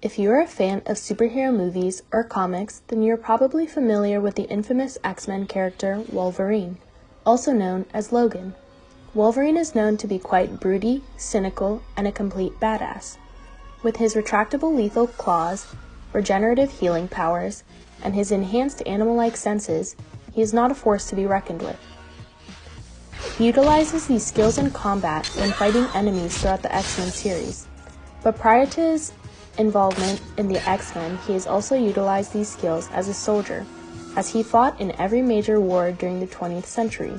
If you are a fan of superhero movies or comics, then you're probably familiar with the infamous X-Men character Wolverine, also known as Logan. Wolverine is known to be quite broody, cynical, and a complete badass. With his retractable lethal claws, regenerative healing powers, and his enhanced animal-like senses, he is not a force to be reckoned with. He utilizes these skills in combat when fighting enemies throughout the X-Men series, but prior to his involvement in the X-Men, he has also utilized these skills as a soldier, as he fought in every major war during the 20th century.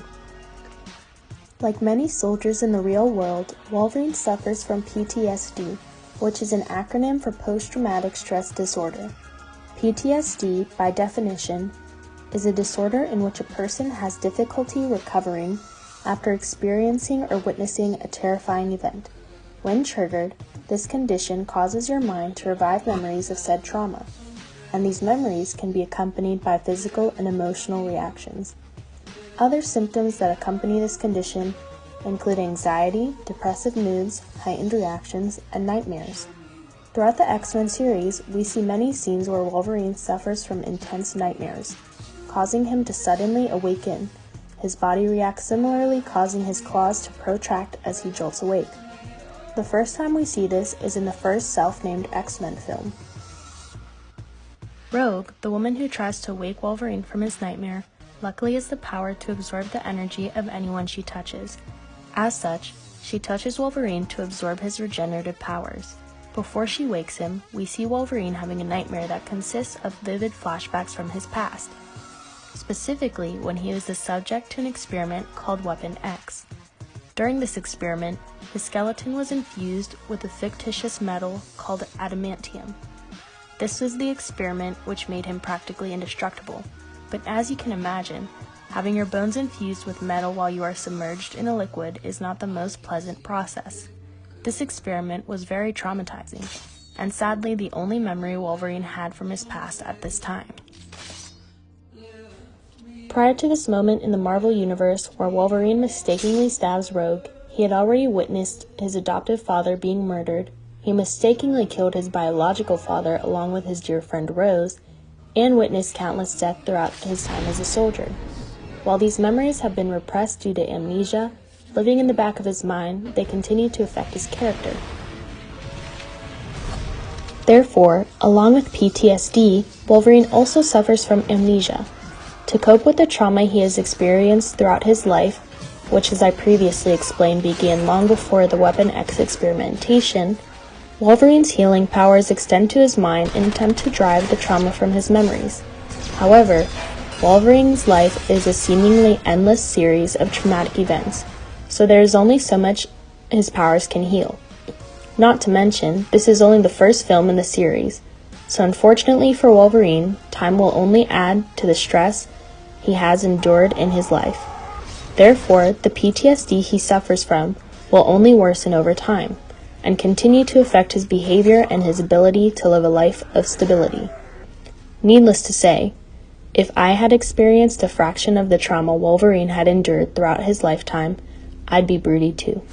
Like many soldiers in the real world, Wolverine suffers from PTSD, which is an acronym for post-traumatic stress disorder. PTSD, by definition, is a disorder in which a person has difficulty recovering after experiencing or witnessing a terrifying event. When triggered, this condition causes your mind to revive memories of said trauma, and these memories can be accompanied by physical and emotional reactions. Other symptoms that accompany this condition include anxiety, depressive moods, heightened reactions, and nightmares. Throughout the X-Men series, we see many scenes where Wolverine suffers from intense nightmares, causing him to suddenly awaken. His body reacts similarly, causing his claws to protract as he jolts awake. The first time we see this is in the first self-named X-Men film. Rogue, the woman who tries to wake Wolverine from his nightmare, luckily has the power to absorb the energy of anyone she touches. As such, she touches Wolverine to absorb his regenerative powers. Before she wakes him, we see Wolverine having a nightmare that consists of vivid flashbacks from his past, specifically when he was the subject to an experiment called Weapon X. During this experiment, his skeleton was infused with a fictitious metal called adamantium. This was the experiment which made him practically indestructible, but as you can imagine, having your bones infused with metal while you are submerged in a liquid is not the most pleasant process. This experiment was very traumatizing, and sadly the only memory Wolverine had from his past at this time. Prior to this moment in the Marvel Universe where Wolverine mistakenly stabs Rogue, he had already witnessed his adoptive father being murdered, he mistakenly killed his biological father along with his dear friend Rose, and witnessed countless deaths throughout his time as a soldier. While these memories have been repressed due to amnesia, living in the back of his mind, they continue to affect his character. Therefore, along with PTSD, Wolverine also suffers from amnesia. To cope with the trauma he has experienced throughout his life, which as I previously explained began long before the Weapon X experimentation, Wolverine's healing powers extend to his mind in an attempt to drive the trauma from his memories. However, Wolverine's life is a seemingly endless series of traumatic events, so there is only so much his powers can heal. Not to mention, this is only the first film in the series, so unfortunately for Wolverine, time will only add to the stress he has endured in his life. Therefore, the PTSD he suffers from will only worsen over time, and continue to affect his behavior and his ability to live a life of stability. Needless to say, if I had experienced a fraction of the trauma Wolverine had endured throughout his lifetime, I'd be broody too.